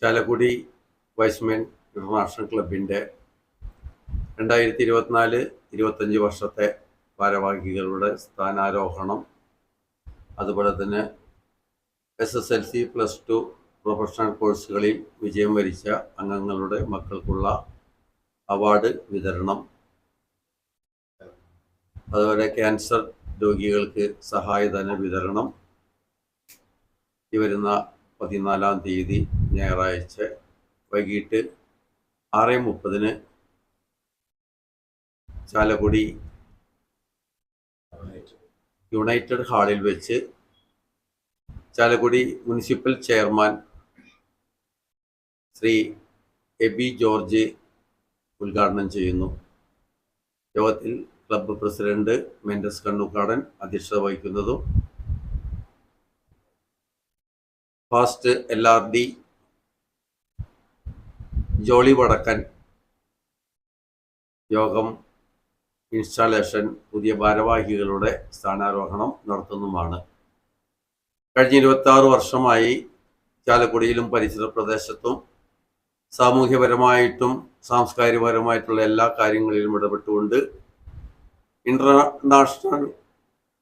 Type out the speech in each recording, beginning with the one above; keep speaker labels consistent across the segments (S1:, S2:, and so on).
S1: Chalakudy wise men international ക്ലബിൻ്റെ 2024-25 വർഷത്തെ ഭാരവാഹികളുടെ സ്ഥാനാരോഹണം, അതുപോലെ തന്നെ SSLC +2 പ്രൊഫഷണൽ കോഴ്സുകളിൽ വിജയം വരിച്ച അംഗങ്ങളുടെ മക്കൾക്കുള്ള അവാർഡ് വിതരണം, അതുപോലെ ക്യാൻസർ രോഗികൾക്ക് സഹായധന വിതരണം ഈ വരുന്ന 14-ാം തീയതി ഞായറാഴ്ച വൈകിട്ട് 6:30 ചാലക്കുടി യുണൈറ്റഡ് ഹാളിൽ വെച്ച് ചാലക്കുടി മുനിസിപ്പൽ ചെയർമാൻ ശ്രീ എബി ജോർജ് ഉദ്ഘാടനം ചെയ്യുന്നു. യോഗത്തിൽ ക്ലബ്ബ് പ്രസിഡന്റ് മെൻഡസ് കണ്ണൂക്കാടൻ അധ്യക്ഷത വഹിക്കുന്നതും ഫാസ്റ്റ് LRD ജോളി വടക്കൻ യോഗം ഇൻസ്റ്റാളേഷൻ പുതിയ ഭാരവാഹികളുടെ സ്ഥാനാരോഹണം നടത്തുന്നതുമാണ്. കഴിഞ്ഞ 26 വർഷമായി ചാലക്കുടിയിലും പരിസര പ്രദേശത്തും സാമൂഹ്യപരമായിട്ടും സാംസ്കാരികപരമായിട്ടുള്ള എല്ലാ കാര്യങ്ങളിലും ഇടപെട്ടുകൊണ്ട്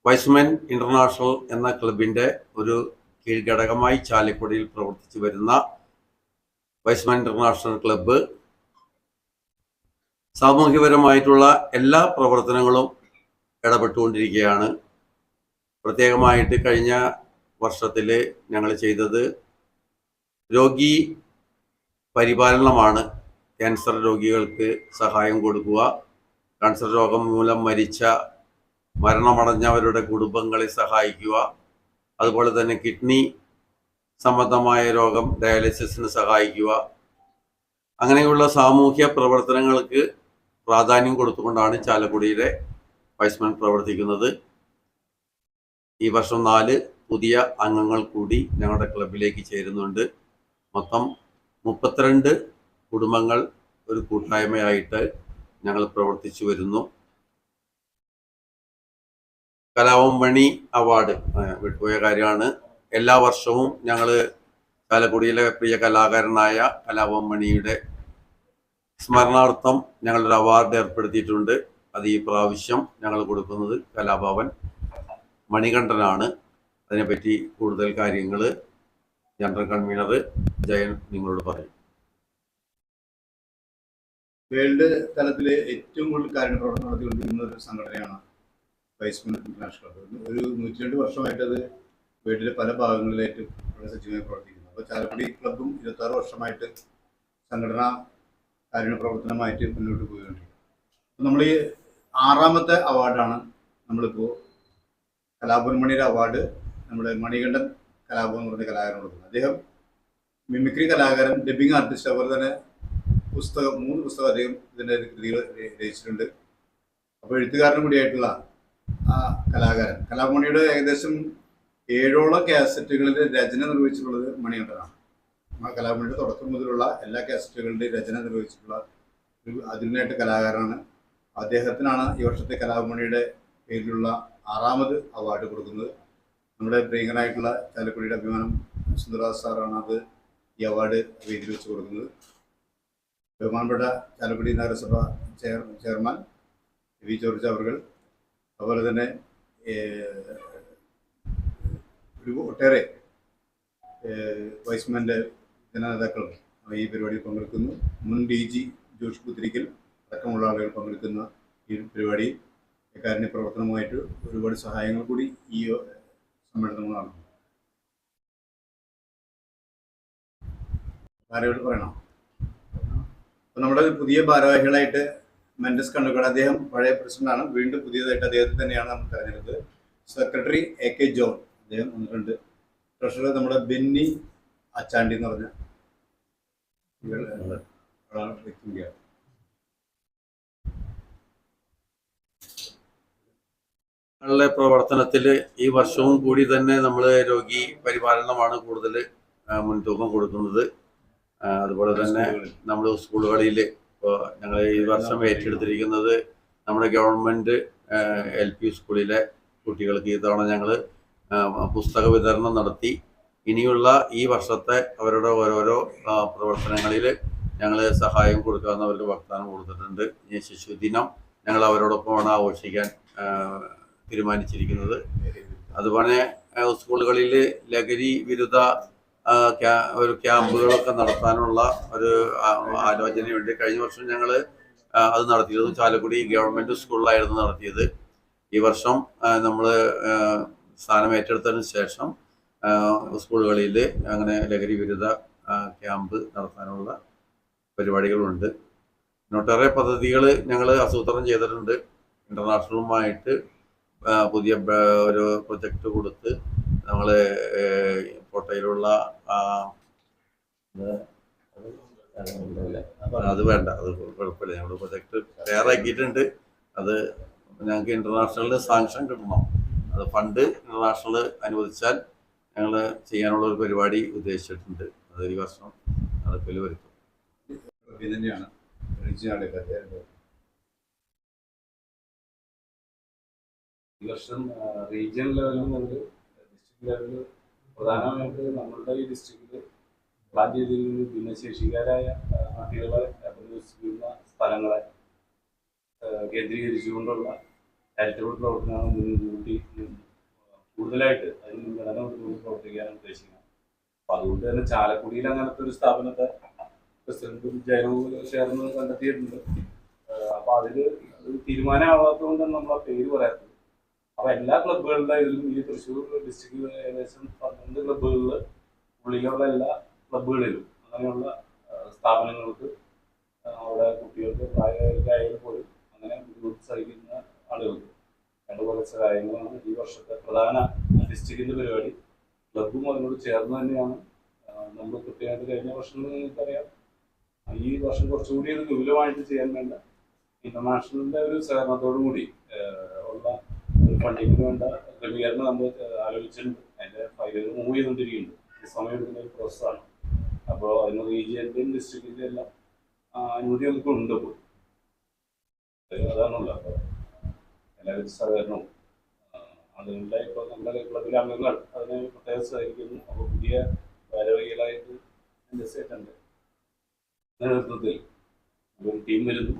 S1: വൈസ്മെൻ ഇന്റർനാഷണൽ എന്ന ക്ലബിൻ്റെ ഒരു കീഴ്ഘടകമായി ചാലക്കുടിയിൽ പ്രവർത്തിച്ചു വരുന്ന വൈസ്മെൻ ഇന്റർനാഷണൽ ക്ലബ്ബ് സാമൂഹ്യപരമായിട്ടുള്ള എല്ലാ പ്രവർത്തനങ്ങളും ഇടപെട്ടുകൊണ്ടിരിക്കുകയാണ്. പ്രത്യേകമായിട്ട് കഴിഞ്ഞ വർഷത്തിൽ ഞങ്ങൾ ചെയ്തത് രോഗി പരിപാലനമാണ്. ക്യാൻസർ രോഗികൾക്ക് സഹായം കൊടുക്കുക, ക്യാൻസർ രോഗം മൂലം മരണമടഞ്ഞവരുടെ കുടുംബങ്ങളെ സഹായിക്കുക, അതുപോലെ തന്നെ കിഡ്നി സംബന്ധമായ രോഗം ഡയാലിസിസിന് സഹായിക്കുക, അങ്ങനെയുള്ള സാമൂഹ്യ പ്രവർത്തനങ്ങൾക്ക് പ്രാധാന്യം കൊടുത്തുകൊണ്ടാണ് ചാലക്കുടിയിലെ വൈസ്മെൻ പ്രവർത്തിക്കുന്നത്. ഈ വർഷം 4 പുതിയ അംഗങ്ങൾ കൂടി ഞങ്ങളുടെ ക്ലബിലേക്ക് ചേരുന്നുണ്ട്. മൊത്തം 32 കുടുംബങ്ങൾ ഒരു കൂട്ടായ്മയായിട്ട് ഞങ്ങൾ പ്രവർത്തിച്ചു വരുന്നു. കലാവമണി അവാർഡ് വിട്ടുപോയ കാര്യമാണ്. എല്ലാ വർഷവും ഞങ്ങൾ ചാലക്കുടിയിലെ പ്രിയ കലാകാരനായ കലാവമണിയുടെ സ്മരണാർത്ഥം ഞങ്ങളൊരു അവാർഡ് ഏർപ്പെടുത്തിയിട്ടുണ്ട്. അത് ഈ പ്രാവശ്യം ഞങ്ങൾ കൊടുക്കുന്നത് കലാഭവൻ മണികണ്ഠനാണ്. അതിനെപ്പറ്റി കൂടുതൽ കാര്യങ്ങൾ ജനറൽ കൺവീനർ ജയൻ നിങ്ങളോട് പറയും.
S2: വേൾഡ് തലത്തിൽ ഏറ്റവും കൂടുതൽ കാര്യപ്രവർത്തനം നടത്തിക്കൊണ്ടിരിക്കുന്ന ഒരു സംഘടനയാണ് വൈസ്മെൻ ഇന്റർനാഷണൽ ക്ലബ്ബ്. ഒരു 102 വർഷമായിട്ട് അത് വേൾഡിലെ പല ഭാഗങ്ങളിലായിട്ട് വളരെ സജീവമായി പ്രവർത്തിക്കുന്നു. അപ്പോൾ ചാലക്കുടി ക്ലബ്ബും 26 വർഷമായിട്ട് സംഘടനാ കാര്യപ്രവർത്തനമായിട്ട് മുന്നോട്ട് പോയിക്കൊണ്ടിരിക്കുന്നത്. അപ്പോൾ നമ്മൾ ഈ 6ാമത്തെ അവാർഡാണ് നമ്മളിപ്പോൾ കലാഭവൻ മണിയുടെ അവാർഡ് നമ്മുടെ മണികണ്ഠൻ കലാഭവൻ എന്ന് പറഞ്ഞ കലാകാരൻ കൊടുക്കുന്നത്. അദ്ദേഹം മിമിക്രി കലാകാരൻ, ഡബിങ് ആർട്ടിസ്റ്റ്, അതുപോലെ തന്നെ 3 പുസ്തകം അദ്ദേഹം ഇതിൻ്റെ കൃതികൾ രചിച്ചിട്ടുണ്ട്. അപ്പോൾ എഴുത്തുകാരനും കൂടിയായിട്ടുള്ള ആ കലാകാരൻ കലാമണിയുടെ ഏകദേശം 7ഓളം കാസറ്റുകളുടെ രചന നിർവഹിച്ചിട്ടുള്ളത് മണികണ്ഠനാണ്. ആ കലാമണിയുടെ തുടക്കം മുതലുള്ള എല്ലാ കാസറ്റുകളുടെയും രചന നിർവഹിച്ചിട്ടുള്ള ഒരു അതിനായിട്ട് കലാകാരനാണ്. അദ്ദേഹത്തിനാണ് ഈ വർഷത്തെ കലാമണിയുടെ പേരിലുള്ള 6ാമത് അവാർഡ് കൊടുക്കുന്നത്. നമ്മുടെ പ്രിയങ്കനായിട്ടുള്ള ചാലക്കുടിയുടെ അഭിമാനം സുന്ദരദാസ് സാറാണ് അത് ഈ അവാർഡ് വേദിയിൽ വെച്ച് കൊടുക്കുന്നത്. ബഹുമാനപ്പെട്ട ചാലക്കുടി നഗരസഭ ചെയർമാൻ വി ജോർജ് അവർ, അതുപോലെ തന്നെ ഒരു ഒട്ടേറെ വൈസ്മെൻ്റെ ജനനേതാക്കളും ഈ പരിപാടിയിൽ പങ്കെടുക്കുന്നു. മുൻ DG ജോഷ് പുത്തിരിക്കൽ അടക്കമുള്ള ആളുകൾ പങ്കെടുക്കുന്ന ഈ പരിപാടി കാരുണ്യ പ്രവർത്തനവുമായിട്ട് ഒരുപാട് സഹായങ്ങൾ കൂടി ഈ സമ്മേളനം നടന്നു. ആരോട് പറയണം? അപ്പോൾ നമ്മുടെ പുതിയ ഭാരവാഹികളായിട്ട് മെൻഡസ് കണ്ണൂക്കാട്, അദ്ദേഹം പഴയ പ്രസിഡന്റാണ്. വീണ്ടും പുതിയതായിട്ട് അദ്ദേഹത്തെ തന്നെയാണ് നമ്മൾ തിരഞ്ഞെടുത്തത്. സെക്രട്ടറി AK ജോൺ അദ്ദേഹം വന്നിട്ടുണ്ട്. ട്രഷറർ നമ്മുടെ ബെന്നി അച്ചാണ്ടി എന്ന് പറഞ്ഞ വ്യക്തിയാണ്.
S1: ഞങ്ങളുടെ പ്രവർത്തനത്തിൽ ഈ വർഷവും കൂടി തന്നെ നമ്മൾ രോഗി പരിപാലനമാണ് കൂടുതൽ മുൻതൂക്കം കൊടുക്കുന്നത്. അതുപോലെ തന്നെ നമ്മൾ സ്കൂളുകളിൽ ഇപ്പോൾ ഞങ്ങൾ ഈ വർഷം ഏറ്റെടുത്തിരിക്കുന്നത് നമ്മുടെ ഗവൺമെൻറ് LP സ്കൂളിലെ കുട്ടികൾക്ക് ഈ തവണ ഞങ്ങൾ പുസ്തക വിതരണം നടത്തി ഇനിയുള്ള ഈ വർഷത്തെ അവരുടെ ഓരോരോ പ്രവർത്തനങ്ങളിൽ ഞങ്ങൾ സഹായം കൊടുക്കാമെന്ന് അവർക്ക് വാഗ്ദാനം കൊടുത്തിട്ടുണ്ട്. ഈ ശിശുദിനം ഞങ്ങൾ അവരോടൊപ്പമാണ് ആഘോഷിക്കാൻ തീരുമാനിച്ചിരിക്കുന്നത്. അതുപോലെ സ്കൂളുകളിൽ ലഹരി വിരുദ്ധ ഒരു ക്യാമ്പുകളൊക്കെ നടത്താനുള്ള ഒരു ആലോചനയുണ്ട്. കഴിഞ്ഞ വർഷം ഞങ്ങൾ അത് നടത്തിയത് ചാലക്കുടി ഗവൺമെൻറ് സ്കൂളിലായിരുന്നു നടത്തിയത്. ഈ വർഷം നമ്മൾ സ്ഥാനം ഏറ്റെടുത്തതിന് ശേഷം സ്കൂളുകളിൽ അങ്ങനെ ലഹരി വിരുദ്ധ ക്യാമ്പ് നടത്താനുള്ള പരിപാടികളുണ്ട്. ഒട്ടേറെ പദ്ധതികൾ ഞങ്ങൾ ആസൂത്രണം ചെയ്തിട്ടുണ്ട്. ഇൻ്റർനാഷണലുമായിട്ട് പുതിയ ഒരു പ്രൊജക്റ്റ് കൊടുത്ത് നമ്മൾ കോട്ടയിലുള്ള അത് വേണ്ട, അത് കുഴപ്പമില്ല. ഞങ്ങൾ പ്രൊജക്റ്റ് തയ്യാറാക്കിയിട്ടുണ്ട്. അത് ഞങ്ങൾക്ക് ഇൻ്റർനാഷണലിൽ സാങ്ഷൻ കിട്ടണം. അത് ഫണ്ട് ഇൻ്റർനാഷണൽ അനുവദിച്ചാൽ ഞങ്ങൾ ചെയ്യാനുള്ള ഒരു പരിപാടി ഉദ്ദേശിച്ചിട്ടുണ്ട്. അത് ഈ വർഷം നടപ്പിൽ വരുത്തും.
S2: തന്നെയാണ്
S3: ഈ വർഷം റീജിയൻ ലെവലിൽ മുതൽ ഡിസ്ട്രിക്ട് ലെവലിൽ പ്രധാനമായിട്ട് നമ്മളുടെ ഈ ഡിസ്ട്രിക്റ്റിൽ പ്ലാൻ ചെയ്തിരിക്കുന്ന ഭിന്നശേഷിക്കാരായ കുട്ടികളെ അഭിനയിക്കുന്ന സ്ഥലങ്ങളെ കേന്ദ്രീകരിച്ചുകൊണ്ടുള്ള ചാരിറ്റബിൾ പ്രവർത്തനങ്ങൾ മുൻകൂട്ടി കൂടുതലായിട്ട് അതിന് മുൻഗണന കൊടുത്തുകൊണ്ട് പ്രവർത്തിക്കാനാണ് ഉദ്ദേശിക്കുന്നത്. അപ്പം അതുകൊണ്ട് തന്നെ ചാലക്കുടിയിൽ അങ്ങനത്തെ ഒരു സ്ഥാപനത്തെ പ്രസിഡന്റും ജയനവും ചേർന്ന് കണ്ടെത്തിയിട്ടുണ്ട്. അപ്പം അതിൽ തീരുമാനമാവാത്തതുകൊണ്ട് നമ്മൾ ആ പേര് പറയാത്തത്. അപ്പോൾ എല്ലാ ക്ലബ്ബുകളുടെ ഇതിലും ഈ തൃശ്ശൂർ ഡിസ്ട്രിക്റ്റിൽ ഏകദേശം 12 ക്ലബ്ബുകളിൽ ഉള്ളിലുള്ള എല്ലാ ക്ലബ്ബുകളിലും അങ്ങനെയുള്ള സ്ഥാപനങ്ങൾക്ക് അവിടെ കുട്ടികൾക്ക് പ്രായമായാലും പോലും അങ്ങനെ ബുദ്ധിമുട്ട് സഹിക്കുന്ന ആളുകൾക്ക് അതുപോലെ സഹായങ്ങളാണ് ഈ വർഷത്തെ പ്രധാന ഡിസ്ട്രിക്റ്റിൻ്റെ പരിപാടി. ക്ലബ്ബും അതിനോട് ചേർന്ന് തന്നെയാണ് നമ്മൾ കൃത്യമായിട്ട് കഴിഞ്ഞ വർഷങ്ങളിൽ നിങ്ങൾക്കറിയാം. ഈ വർഷം കുറച്ചുകൂടി ഇത് വിപുലമായിട്ട് ചെയ്യാൻ വേണ്ട ഇന്റർനാഷണലിൻ്റെ ഒരു സഹകരണത്തോടു കൂടി ഉള്ള ഒരു ഫണ്ടിങ്ങിന് വേണ്ട ക്രമീകരണം നമ്മൾ ആലോചിച്ചിട്ടുണ്ട്. അതിൻ്റെ ഫയലുകൾ മൂവ് ചെയ്തുകൊണ്ടിരിക്കുന്നുണ്ട്. ഈ സമയം എടുക്കുന്ന ഒരു പ്രോസസ്സാണ്. അപ്പോൾ അതിന് റീജിയൻ്റെയും ഡിസ്ട്രിക്റ്റിൻ്റെയും എല്ലാം അനുമതി നമുക്ക് ഉണ്ട്. ഇപ്പോൾ അതാണല്ലോ. അപ്പോൾ എല്ലാവരും സഹകരണവും അതുകൊണ്ട് ഇപ്പോൾ നമ്മുടെ ക്ലബിലെ അംഗങ്ങൾ അതിനെ പ്രത്യേകം സഹകരിക്കുന്നു. അപ്പോൾ പുതിയ ഭാരവാഹികളായിട്ട് എൻ്റെ സെറ്റുണ്ട് നേതൃത്വത്തിൽ ഒരു ടീം വരുന്നു.